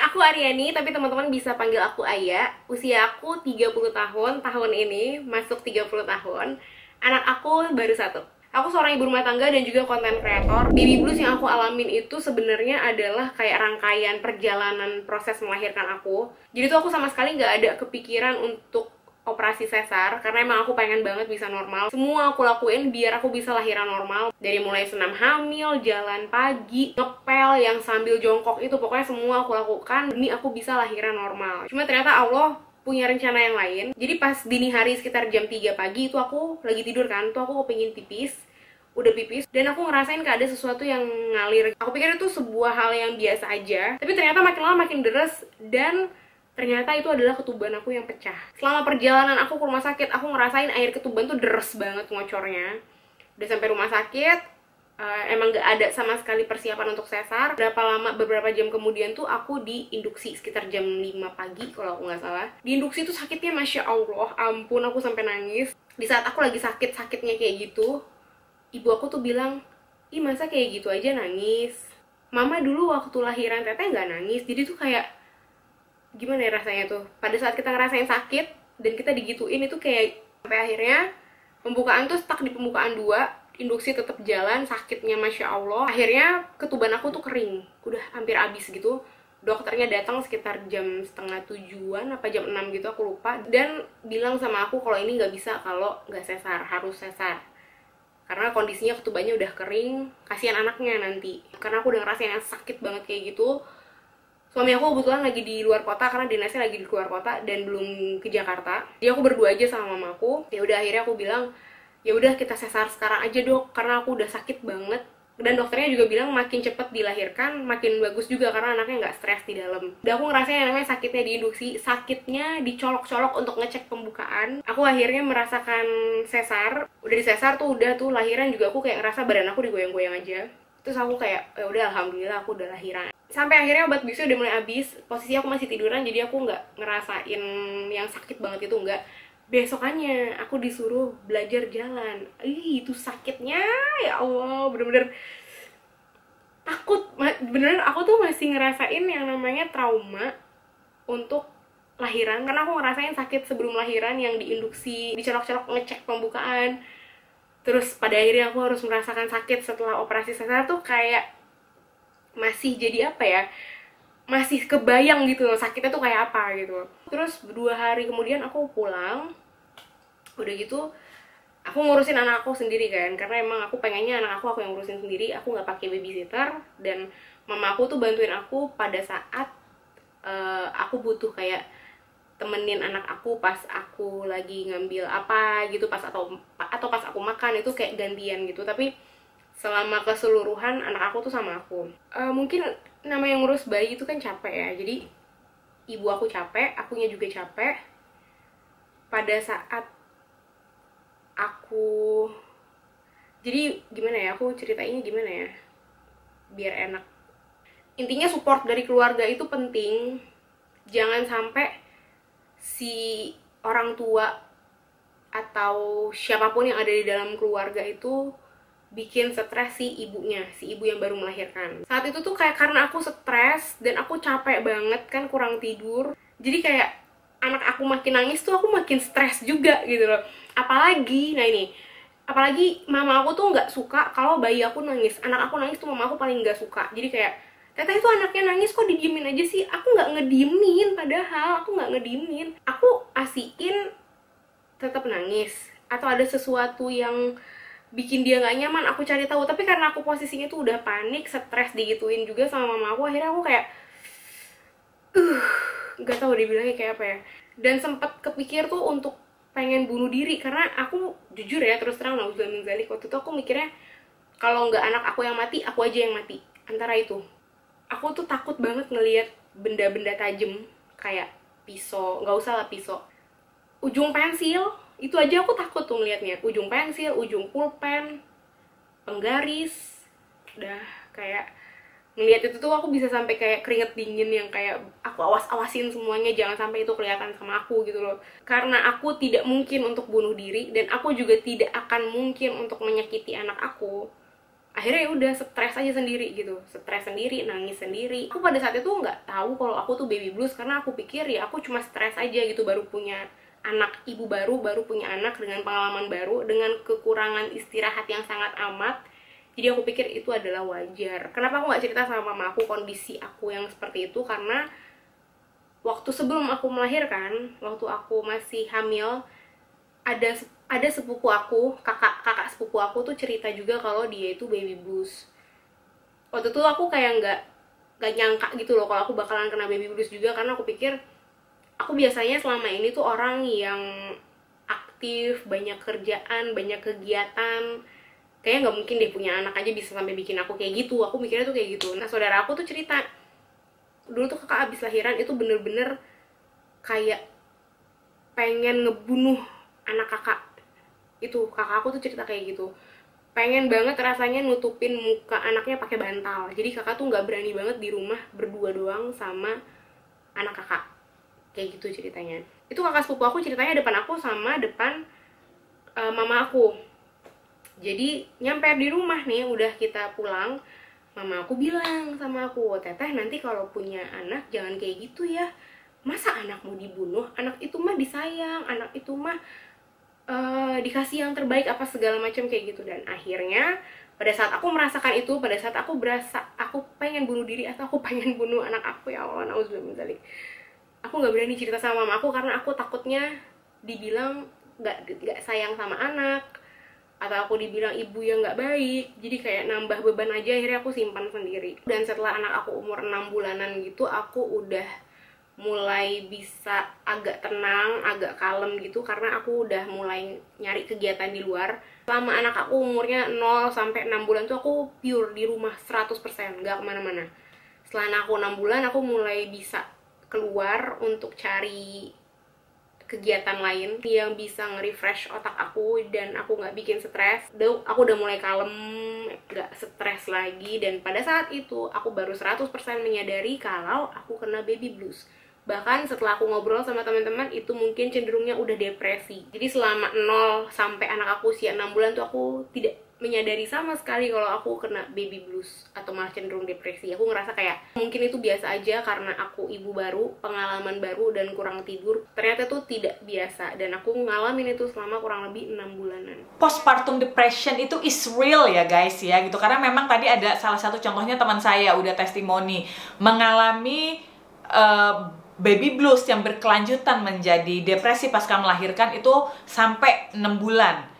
Aku Aryani, tapi teman-teman bisa panggil aku Aya. Usia aku 30 tahun, tahun ini masuk 30 tahun. Anak aku baru satu. Aku seorang ibu rumah tangga dan juga konten kreator. Baby blues yang aku alamin itu sebenarnya adalah kayak rangkaian perjalanan proses melahirkan aku. Jadi tuh aku sama sekali nggak ada kepikiran untuk operasi sesar, karena emang aku pengen banget bisa normal. Semua aku lakuin biar aku bisa lahiran normal. Dari mulai senam hamil, jalan pagi, ngepel yang sambil jongkok itu, pokoknya semua aku lakukan demi aku bisa lahiran normal. Cuma ternyata Allah punya rencana yang lain. Jadi pas dini hari sekitar jam 3 pagi itu aku lagi tidur kan, tuh aku pengen pipis. Udah pipis dan aku ngerasain kayak ada sesuatu yang ngalir. Aku pikir itu sebuah hal yang biasa aja, tapi ternyata makin lama makin deres dan ternyata itu adalah ketuban aku yang pecah. Selama perjalanan aku ke rumah sakit, aku ngerasain air ketuban tuh deres banget ngocornya. Udah sampai rumah sakit, emang gak ada sama sekali persiapan untuk sesar. Beberapa jam kemudian tuh aku diinduksi sekitar jam 5 pagi kalau aku nggak salah. Diinduksi tuh sakitnya Masya Allah, ampun aku sampai nangis. Di saat aku lagi sakit-sakitnya kayak gitu, ibu aku tuh bilang, ih masa kayak gitu aja nangis? Mama dulu waktu lahiran teteh nggak nangis. Jadi tuh kayak gimana ya rasanya tuh pada saat kita ngerasain sakit dan kita digituin itu kayak sampai akhirnya pembukaan tuh stuck di pembukaan 2, induksi tetap jalan, sakitnya Masya Allah. Akhirnya ketuban aku tuh kering, udah hampir habis gitu. Dokternya datang sekitar jam setengah 7-an apa jam 6 gitu, aku lupa, dan bilang sama aku kalau ini nggak bisa kalau nggak sesar, harus sesar karena kondisinya ketubannya udah kering, kasihan anaknya nanti. Karena aku udah ngerasain yang sakit banget kayak gitu. Suami aku kebetulan lagi di luar kota karena dinasnya lagi di luar kota dan belum ke Jakarta. Jadi aku berdua aja sama mamaku. Ya udah akhirnya aku bilang, ya udah kita sesar sekarang aja dok, karena aku udah sakit banget. Dan dokternya juga bilang makin cepet dilahirkan makin bagus juga karena anaknya nggak stres di dalam. Dan aku ngerasain yang namanya sakitnya diinduksi, sakitnya dicolok-colok untuk ngecek pembukaan. Aku akhirnya merasakan sesar. Udah di sesar tuh udah tuh lahiran juga aku kayak ngerasa badan aku digoyang-goyang aja. Terus aku kayak ya udah alhamdulillah aku udah lahiran. Sampai akhirnya obat bisu udah mulai habis, posisi aku masih tiduran jadi aku nggak ngerasain yang sakit banget itu, nggak. Besokannya aku disuruh belajar jalan. Itu sakitnya ya Allah, bener-bener takut. Beneran aku tuh masih ngerasain yang namanya trauma untuk lahiran karena aku ngerasain sakit sebelum lahiran yang diinduksi, dicolok-colok ngecek pembukaan. Terus pada akhirnya aku harus merasakan sakit setelah operasi sesar tuh kayak masih jadi apa ya, masih kebayang gitu loh sakitnya tuh kayak apa gitu. Terus 2 hari kemudian aku pulang, udah gitu aku ngurusin anak aku sendiri kan, karena emang aku pengennya anak aku yang ngurusin sendiri, aku nggak pakai babysitter. Dan mama aku tuh bantuin aku pada saat aku butuh kayak temenin anak aku pas aku lagi ngambil apa gitu, pas atau pas aku makan, itu kayak gantian gitu. Tapi selama keseluruhan anak aku tuh sama aku. Mungkin namanya ngurus bayi itu kan capek ya, jadi ibu aku capek, akunya juga capek. Pada saat aku, jadi gimana ya, aku ceritainnya gimana ya biar enak. Intinya support dari keluarga itu penting. Jangan sampai si orang tua atau siapapun yang ada di dalam keluarga itu bikin stres si ibunya, si ibu yang baru melahirkan. Saat itu tuh kayak karena aku stres dan aku capek banget kan, kurang tidur, jadi kayak anak aku makin nangis tuh aku makin stres juga gitu loh. Apalagi mama aku tuh nggak suka kalau bayi aku nangis. Anak aku nangis tuh mama aku paling nggak suka. Jadi kayak, teteh itu anaknya nangis kok didiemin aja sih. Aku nggak ngediemin, padahal aku nggak ngediemin. Aku asihin tetap nangis, atau ada sesuatu yang bikin dia nggak nyaman, aku cari tahu. Tapi karena aku posisinya tuh udah panik, stres, digituin juga sama mama aku, akhirnya aku kayak nggak tahu dibilangnya kayak apa ya. Dan sempet kepikir tuh untuk pengen bunuh diri, karena aku jujur ya, terus terang nauzubillah min dzalik, waktu itu aku mikirnya kalau nggak anak aku yang mati, aku aja yang mati. Antara itu, aku tuh takut banget ngelihat benda-benda tajam kayak pisau, nggak usah lah pisau, ujung pensil, itu aja aku takut tuh ngeliatnya. Ujung pensil, ujung pulpen, penggaris, udah kayak ngeliat itu tuh aku bisa sampai kayak keringet dingin yang kayak aku awas-awasin semuanya jangan sampai itu kelihatan sama aku gitu loh. Karena aku tidak mungkin untuk bunuh diri dan aku juga tidak akan mungkin untuk menyakiti anak aku. akhirnya ya udah stres aja sendiri gitu, stres sendiri, nangis sendiri. Aku pada saat itu nggak tahu kalau aku tuh baby blues, karena aku pikir ya aku cuma stres aja gitu, baru punya anak, ibu baru punya anak dengan pengalaman baru, dengan kekurangan istirahat yang sangat amat. Jadi aku pikir itu adalah wajar. Kenapa aku nggak cerita sama mama aku kondisi aku yang seperti itu? Karena waktu sebelum aku melahirkan, waktu aku masih hamil, ada sepupu aku, kakak sepupu aku tuh cerita juga kalau dia itu baby blues. Waktu itu aku kayak nggak nyangka gitu loh kalau aku bakalan kena baby blues juga, karena aku pikir aku biasanya selama ini tuh orang yang aktif, banyak kerjaan, banyak kegiatan. Kayaknya nggak mungkin deh punya anak aja bisa sampai bikin aku kayak gitu. Aku mikirnya tuh kayak gitu. Nah, saudara aku tuh cerita, dulu tuh kakak abis lahiran itu bener-bener kayak pengen ngebunuh anak kakak. Itu kakak aku tuh cerita kayak gitu, pengen banget rasanya nutupin muka anaknya pakai bantal. Jadi kakak tuh nggak berani banget di rumah berdua doang sama anak kakak, kayak gitu ceritanya. Itu kakak sepupu aku ceritanya depan aku sama depan mama aku. Jadi nyampe di rumah nih, udah kita pulang, mama aku bilang sama aku, teteh nanti kalau punya anak jangan kayak gitu ya, masa anak mau dibunuh, anak itu mah disayang, anak itu mah dikasih yang terbaik apa segala macam kayak gitu. Dan akhirnya pada saat aku merasakan itu, pada saat aku berasa aku pengen bunuh diri atau aku pengen bunuh anak aku, ya Allah, nauzubillah min dzalik, aku nggak berani cerita sama mama aku karena aku takutnya dibilang nggak sayang sama anak, atau aku dibilang ibu yang nggak baik. Jadi kayak nambah beban aja, akhirnya aku simpan sendiri. Dan setelah anak aku umur 6 bulanan gitu, aku udah mulai bisa agak tenang, agak kalem gitu, karena aku udah mulai nyari kegiatan di luar. Selama anak aku umurnya 0 sampai 6 bulan tuh aku pure di rumah 100%, nggak kemana-mana. Setelah anak aku 6 bulan, aku mulai bisa keluar untuk cari kegiatan lain yang bisa nge-refresh otak aku dan aku nggak bikin stres. Aku udah mulai kalem, nggak stres lagi. Dan pada saat itu aku baru 100% menyadari kalau aku kena baby blues. Bahkan setelah aku ngobrol sama teman-teman, itu mungkin cenderungnya udah depresi. Jadi selama 0 sampai anak aku usia 6 bulan tuh aku tidak menyadari sama sekali kalau aku kena baby blues atau malah cenderung depresi. Aku ngerasa kayak mungkin itu biasa aja karena aku ibu baru, pengalaman baru, dan kurang tidur. Ternyata tuh tidak biasa, dan aku ngalamin itu selama kurang lebih 6 bulanan. Postpartum depression itu is real ya guys ya gitu, karena memang tadi ada salah satu contohnya teman saya udah testimoni mengalami baby blues yang berkelanjutan menjadi depresi pasca melahirkan itu sampai 6 bulan.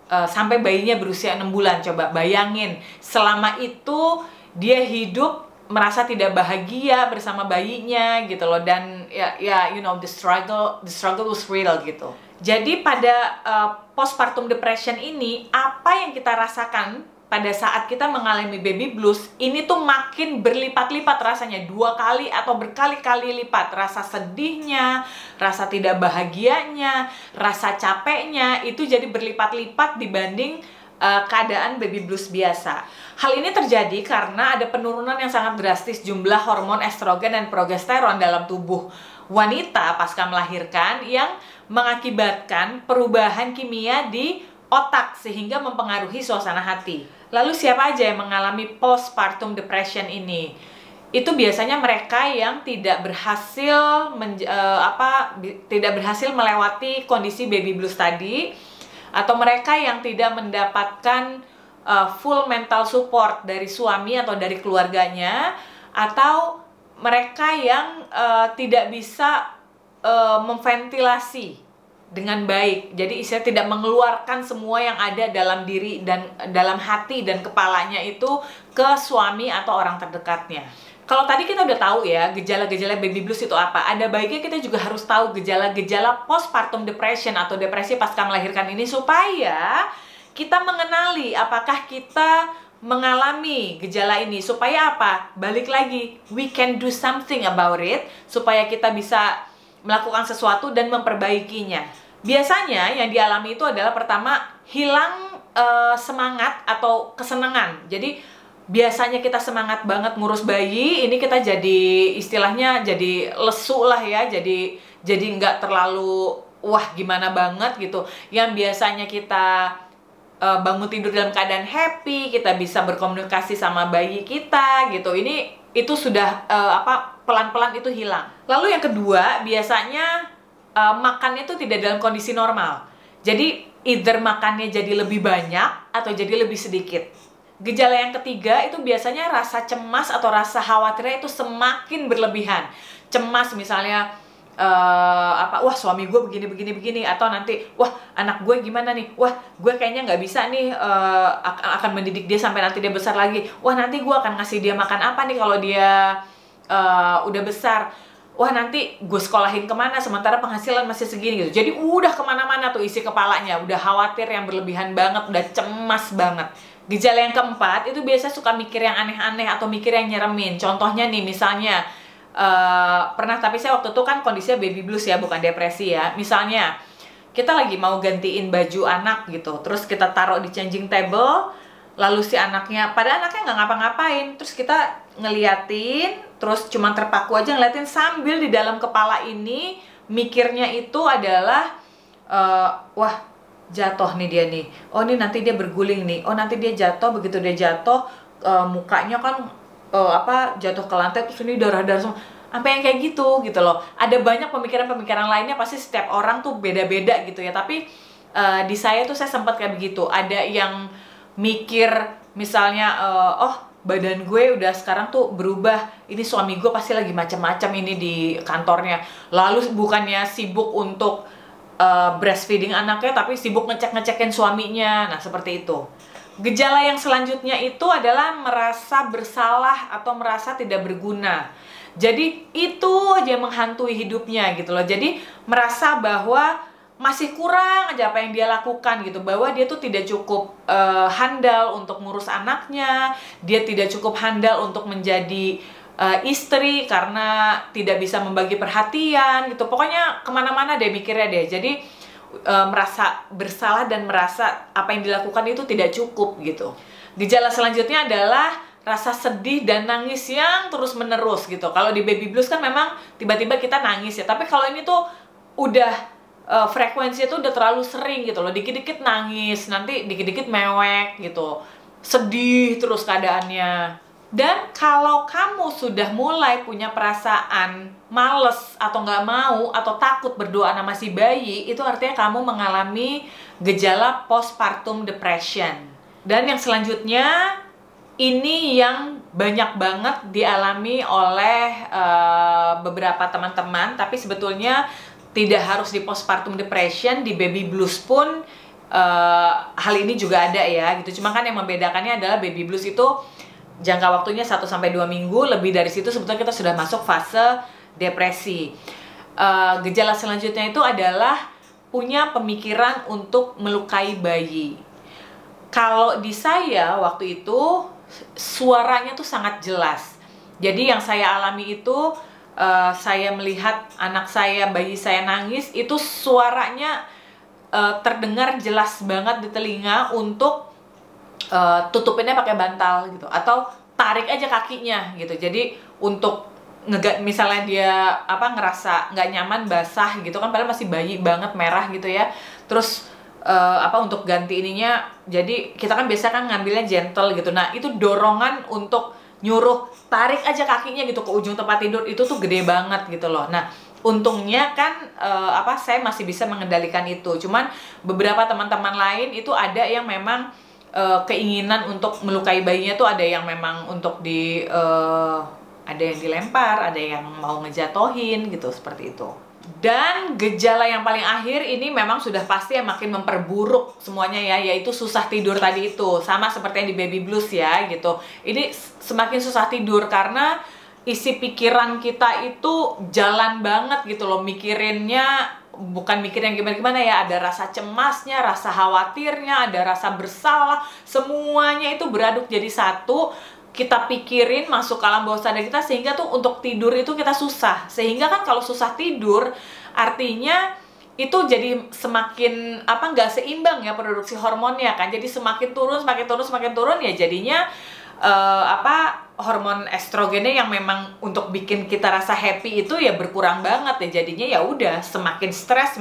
Sampai bayinya berusia 6 bulan. Coba bayangin, selama itu dia hidup merasa tidak bahagia bersama bayinya gitu loh. Dan ya you know, the struggle was real gitu. Jadi pada postpartum depression ini, apa yang kita rasakan pada saat kita mengalami baby blues ini tuh makin berlipat-lipat rasanya, 2 kali atau berkali-kali lipat. Rasa sedihnya, rasa tidak bahagianya, rasa capeknya itu jadi berlipat-lipat dibanding keadaan baby blues biasa. Hal ini terjadi karena ada penurunan yang sangat drastis jumlah hormon estrogen dan progesteron dalam tubuh wanita pasca melahirkan yang mengakibatkan perubahan kimia di otak sehingga mempengaruhi suasana hati. Lalu siapa aja yang mengalami postpartum depression ini? Itu biasanya mereka yang tidak berhasil tidak berhasil melewati kondisi baby blues tadi, atau mereka yang tidak mendapatkan full mental support dari suami atau dari keluarganya, atau mereka yang tidak bisa memventilasi dengan baik. Jadi istilah tidak mengeluarkan semua yang ada dalam diri dan dalam hati dan kepalanya itu ke suami atau orang terdekatnya. Kalau tadi kita udah tahu ya gejala-gejala baby blues itu apa, ada baiknya kita juga harus tahu gejala-gejala postpartum depression atau depresi pasca melahirkan ini supaya kita mengenali apakah kita mengalami gejala ini. Supaya apa? Balik lagi, we can do something about it, supaya kita bisa melakukan sesuatu dan memperbaikinya. Biasanya yang dialami itu adalah pertama, hilang semangat atau kesenangan. Jadi biasanya kita semangat banget ngurus bayi, ini kita jadi istilahnya jadi lesu lah ya, jadi nggak terlalu wah gimana banget gitu. Yang biasanya kita bangun tidur dalam keadaan happy, kita bisa berkomunikasi sama bayi kita gitu. Itu sudah pelan-pelan itu hilang. Lalu yang kedua, biasanya makannya itu tidak dalam kondisi normal. Jadi either makannya jadi lebih banyak atau jadi lebih sedikit. Gejala yang ketiga itu biasanya rasa cemas atau rasa khawatirnya itu semakin berlebihan. Cemas misalnya wah suami gue begini, atau nanti wah anak gue gimana nih, wah gue kayaknya nggak bisa nih akan mendidik dia sampai nanti dia besar lagi, wah nanti gue akan ngasih dia makan apa nih kalau dia udah besar, wah nanti gue sekolahin kemana sementara penghasilan masih segini gitu. Jadi udah kemana-mana tuh isi kepalanya, udah khawatir yang berlebihan banget, udah cemas banget. Gejala yang keempat itu biasa suka mikir yang aneh-aneh atau mikir yang nyeremin. Contohnya nih misalnya pernah, tapi saya waktu itu kan kondisinya baby blues ya, bukan depresi ya. Misalnya kita lagi mau gantiin baju anak gitu, terus kita taruh di changing table, lalu si anaknya, padahal anaknya nggak ngapa-ngapain, terus kita ngeliatin, terus cuman terpaku aja ngeliatin, sambil di dalam kepala ini mikirnya itu adalah wah jatuh nih dia nih, oh ini nanti dia berguling nih, oh nanti dia jatuh, begitu dia jatuh mukanya kan jatuh ke lantai, terus ini darah-darah semua, sampai yang kayak gitu loh. Ada banyak pemikiran-pemikiran lainnya, pasti setiap orang tuh beda-beda gitu ya. Tapi di saya tuh saya sempat kayak begitu. Ada yang mikir misalnya oh badan gue udah sekarang tuh berubah, ini suami gue pasti lagi macam-macam ini di kantornya. Lalu bukannya sibuk untuk breastfeeding anaknya, tapi sibuk ngecek-ngecekin suaminya. Nah seperti itu. Gejala yang selanjutnya itu adalah merasa bersalah atau merasa tidak berguna. Jadi itu aja yang menghantui hidupnya gitu loh. Jadi merasa bahwa masih kurang aja apa yang dia lakukan gitu. Bahwa dia tuh tidak cukup handal untuk ngurus anaknya. Dia tidak cukup handal untuk menjadi istri karena tidak bisa membagi perhatian gitu. Pokoknya kemana-mana deh mikirnya deh. Jadi merasa bersalah dan merasa apa yang dilakukan itu tidak cukup gitu. Gejala selanjutnya adalah rasa sedih dan nangis yang terus-menerus gitu. Kalau di baby blues kan memang tiba-tiba kita nangis ya, tapi kalau ini tuh udah frekuensinya tuh udah terlalu sering gitu loh. Dikit-dikit nangis, nanti dikit-dikit mewek gitu, sedih terus keadaannya. Dan kalau kamu sudah mulai punya perasaan males atau nggak mau atau takut berdoa sama si bayi, itu artinya kamu mengalami gejala postpartum depression. Dan yang selanjutnya, ini yang banyak banget dialami oleh beberapa teman-teman, tapi sebetulnya tidak harus di postpartum depression, di baby blues pun hal ini juga ada ya gitu. Cuma kan yang membedakannya adalah baby blues itu jangka waktunya 1-2 minggu, lebih dari situ sebetulnya kita sudah masuk fase depresi. Gejala selanjutnya itu adalah punya pemikiran untuk melukai bayi. Kalau di saya waktu itu suaranya tuh sangat jelas. Jadi yang saya alami itu saya melihat anak saya, bayi saya nangis, itu suaranya terdengar jelas banget di telinga untuk tutupinnya pakai bantal gitu, atau tarik aja kakinya gitu. Jadi untuk misalnya dia ngerasa nggak nyaman basah gitu kan, padahal masih bayi banget merah gitu ya, terus untuk ganti ininya, jadi kita kan biasa kan ngambilnya gentle gitu. Nah itu dorongan untuk nyuruh tarik aja kakinya gitu ke ujung tempat tidur itu tuh gede banget gitu loh. Nah untungnya kan saya masih bisa mengendalikan itu. Cuman beberapa teman-teman lain itu ada yang memang keinginan untuk melukai bayinya tuh ada yang memang untuk ada yang dilempar, ada yang mau ngejatohin gitu, seperti itu. Dan gejala yang paling akhir ini memang sudah pasti yang makin memperburuk semuanya ya, yaitu susah tidur tadi itu. Sama seperti yang di baby blues ya gitu. Ini semakin susah tidur karena isi pikiran kita itu jalan banget gitu loh, mikirinnya bukan mikir yang gimana-gimana ya, ada rasa cemasnya, rasa khawatirnya, ada rasa bersalah, semuanya itu beraduk jadi satu, kita pikirin masuk ke alam bawah sadar kita, sehingga tuh untuk tidur itu kita susah. Sehingga kan kalau susah tidur, artinya itu jadi semakin nggak seimbang ya produksi hormonnya kan, jadi semakin turun ya, jadinya hormon estrogennya yang memang untuk bikin kita rasa happy itu ya berkurang banget ya, jadinya ya udah semakin stres.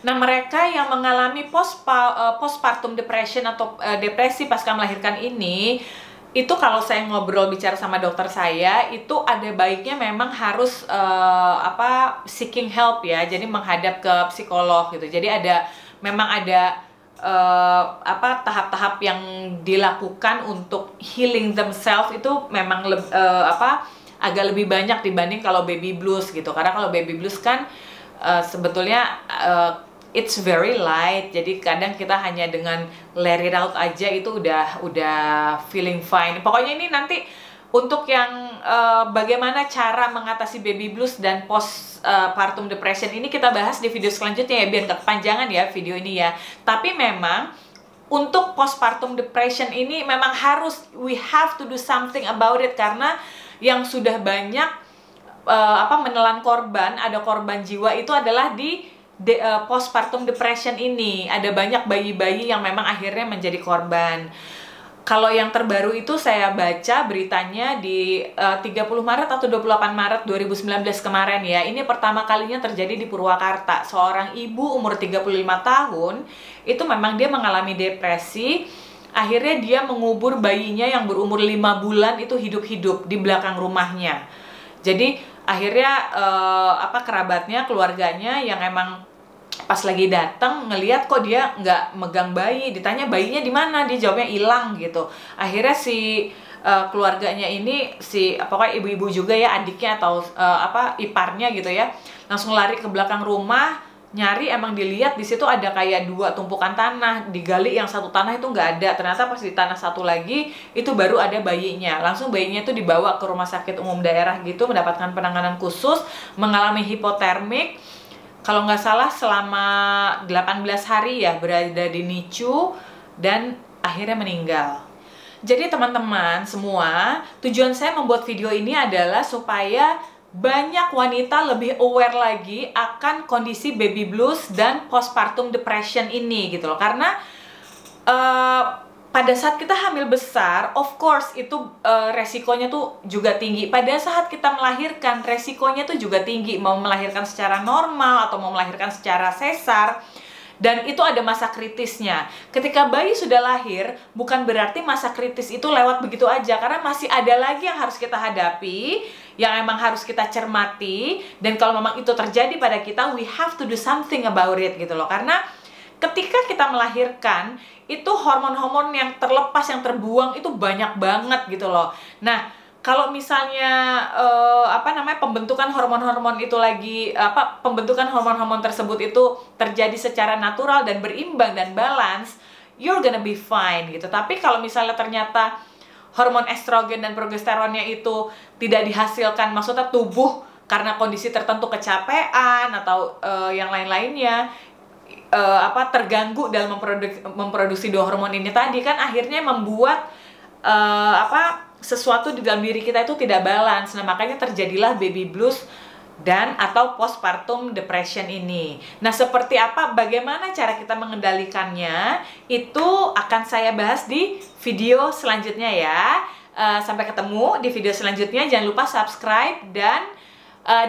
Nah, mereka yang mengalami postpartum depression atau depresi pasca melahirkan ini, itu kalau saya ngobrol bicara sama dokter saya, itu ada baiknya memang harus seeking help ya, jadi menghadap ke psikolog gitu. Jadi memang ada tahap-tahap yang dilakukan untuk healing themselves itu memang agak lebih banyak dibanding kalau baby blues gitu. Karena kalau baby blues kan sebetulnya it's very light, jadi kadang kita hanya dengan let it out aja itu udah feeling fine. Pokoknya ini nanti untuk yang bagaimana cara mengatasi baby blues dan postpartum depression ini kita bahas di video selanjutnya ya, biar nggak kepanjangan ya video ini ya. Tapi memang untuk postpartum depression ini memang we have to do something about it, karena yang sudah banyak menelan korban, ada korban jiwa itu adalah di postpartum depression ini. Ada banyak bayi-bayi yang memang akhirnya menjadi korban. Kalau yang terbaru itu saya baca beritanya di 30 Maret atau 28 Maret 2019 kemarin ya. Ini pertama kalinya terjadi di Purwakarta. Seorang ibu umur 35 tahun, itu memang dia mengalami depresi. Akhirnya dia mengubur bayinya yang berumur 5 bulan itu hidup-hidup di belakang rumahnya. Jadi akhirnya kerabatnya, keluarganya yang emang pas lagi datang ngelihat kok dia nggak megang bayi, ditanya bayinya di mana, dia jawabnya hilang gitu. Akhirnya si keluarganya ini, pokoknya ibu-ibu juga ya, adiknya atau iparnya gitu ya, langsung lari ke belakang rumah nyari. Emang dilihat di situ ada kayak 2 tumpukan tanah, digali yang satu tanah itu nggak ada, ternyata pas di tanah satu lagi itu baru ada bayinya. Langsung bayinya itu dibawa ke rumah sakit umum daerah gitu, mendapatkan penanganan khusus, mengalami hipotermik. Kalau nggak salah selama 18 hari ya berada di NICU dan akhirnya meninggal. Jadi teman-teman semua, tujuan saya membuat video ini adalah supaya banyak wanita lebih aware lagi akan kondisi baby blues dan postpartum depression ini gitu loh. Karena pada saat kita hamil besar, of course itu resikonya tuh juga tinggi. Pada saat kita melahirkan, resikonya tuh juga tinggi. Mau melahirkan secara normal atau mau melahirkan secara sesar. Dan itu ada masa kritisnya. Ketika bayi sudah lahir, bukan berarti masa kritis itu lewat begitu aja. Karena masih ada lagi yang harus kita hadapi, yang emang harus kita cermati. Dan kalau memang itu terjadi pada kita, we have to do something about it gitu loh. Karena ketika kita melahirkan, itu hormon-hormon yang terlepas, yang terbuang itu banyak banget gitu loh. Nah, kalau misalnya pembentukan hormon-hormon itu pembentukan hormon-hormon tersebut itu terjadi secara natural dan berimbang dan balance, you're gonna be fine gitu. Tapi kalau misalnya ternyata hormon estrogen dan progesteronnya itu tidak dihasilkan, maksudnya tubuh karena kondisi tertentu kecapean atau yang lain-lainnya terganggu dalam memproduksi 2 hormon ini tadi, kan akhirnya membuat sesuatu di dalam diri kita itu tidak balance. Nah, makanya terjadilah baby blues dan atau postpartum depression ini. Nah, seperti apa, bagaimana cara kita mengendalikannya, itu akan saya bahas di video selanjutnya ya. Sampai ketemu di video selanjutnya. Jangan lupa subscribe dan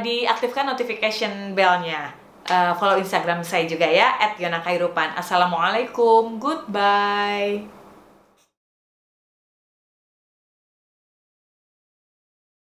diaktifkan notification bell-nya. Follow Instagram saya juga ya @yonakairupan. Assalamualaikum, goodbye.